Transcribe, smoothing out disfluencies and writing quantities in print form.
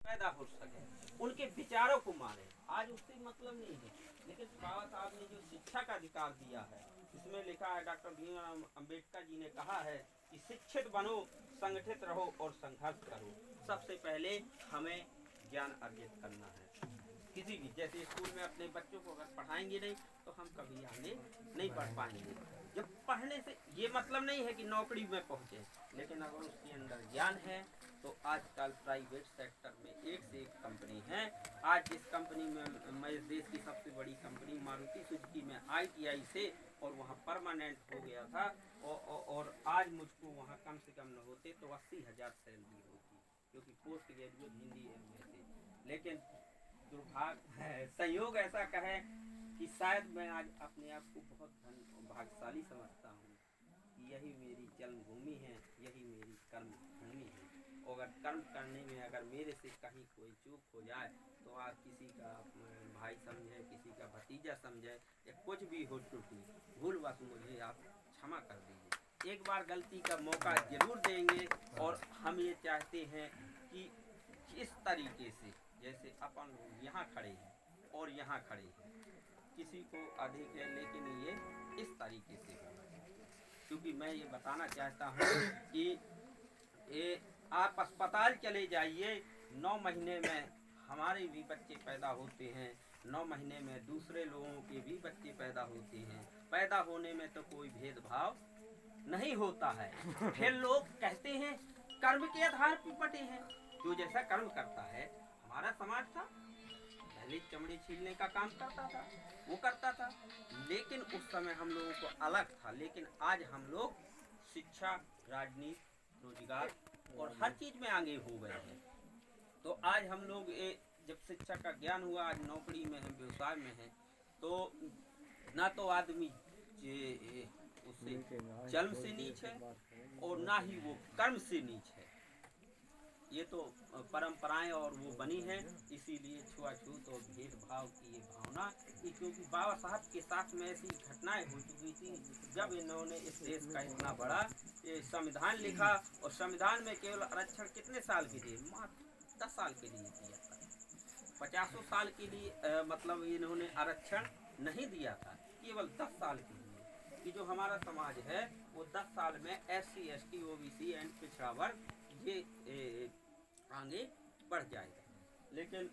पैदा हो सके, उनके विचारों को माने। आज उससे मतलब नहीं है, लेकिन बाबा साहब ने जो शिक्षा का अधिकार दिया है, इसमें लिखा है, डॉक्टर भीमराव अंबेडकर जी ने कहा है कि शिक्षित बनो, संगठित रहो और संघर्ष करो। सबसे पहले हमें ज्ञान अर्जित करना है। किसी भी, जैसे स्कूल में अपने बच्चों को अगर पढ़ाएंगे नहीं तो हम कभी आगे नहीं बढ़ पाएंगे। जब पढ़ने से ये मतलब नहीं है कि नौकरी में पहुँचे, लेकिन अगर उसके अंदर ज्ञान है तो आजकल प्राइवेट सेक्टर में एक से एक कंपनी है। आज जिस कंपनी में मैं देश की सबसे बड़ी कंपनी मारुति सुजुकी में ITI से और वहाँ परमानेंट हो गया था, और आज मुझको वहाँ कम से कम न होते तो 80,000 सैलरी होती, क्योंकि पोस्ट ग्रेजुएट हिंदी MA थे। लेकिन दुर्भाग्य है, संयोग ऐसा कहे कि शायद मैं आज अपने आप को बहुत भाग्यशाली समझता हूँ कि यही मेरी जन्मभूमि है, यही मेरी कर्म भूमि है। और अगर कर्म करने में अगर मेरे से कहीं कोई चूक हो जाए तो आप किसी का भाई समझे, किसी का भतीजा समझे, या कुछ भी हो त्रुटि भूलवश मुझे आप क्षमा कर दीजिए। एक बार गलती का मौका जरूर देंगे, और हम ये चाहते हैं कि इस तरीके से, जैसे अपन लोग यहाँ खड़े हैं और यहाँ खड़े हैं, किसी को अधिक है, लेकिन ये इस तरीके से होना चाहिए। क्योंकि मैं ये बताना चाहता हूँ कि ये आप अस्पताल चले जाइए, 9 महीने में हमारे भी बच्चे पैदा होते हैं, 9 महीने में दूसरे लोगों के भी बच्चे पैदा होते हैं। पैदा होने में तो कोई भेदभाव नहीं होता है। फिर लोग कहते हैं कर्म के आधार पर बटे हैं। जो जैसा कर्म करता है, हमारा समाज था पहले चमड़ी छीलने का काम करता था, वो करता था, लेकिन उस समय हम लोगों को अलग था। लेकिन आज हम लोग शिक्षा, राजनीति, रोजगार और हर चीज में आगे हो गए हैं। तो आज हम लोग जब शिक्षा का ज्ञान हुआ, आज नौकरी में है, व्यवसाय में है, तो ना तो आदमी उससे जन्म से नीच है और ना ही वो कर्म से नीच है। ये तो परंपराएं और वो बनी हैं, इसीलिए छुआछूत और भेदभाव की ये भावना, क्योंकि बाबा साहब के साथ में ऐसी घटनाएं हो चुकी थी जब इन्होंने इस देश का इतना बड़ा संविधान लिखा, और संविधान में केवल आरक्षण कितने साल के लिए, मात्र 10 साल के लिए दिया था। 50 साल के लिए मतलब इन्होंने आरक्षण नहीं दिया था, केवल 10 साल के लिए, कि जो हमारा समाज है वो 10 साल में SC ST OBC एंड पिछड़ा वर्ग ये आगे बढ़ जाएगा। लेकिन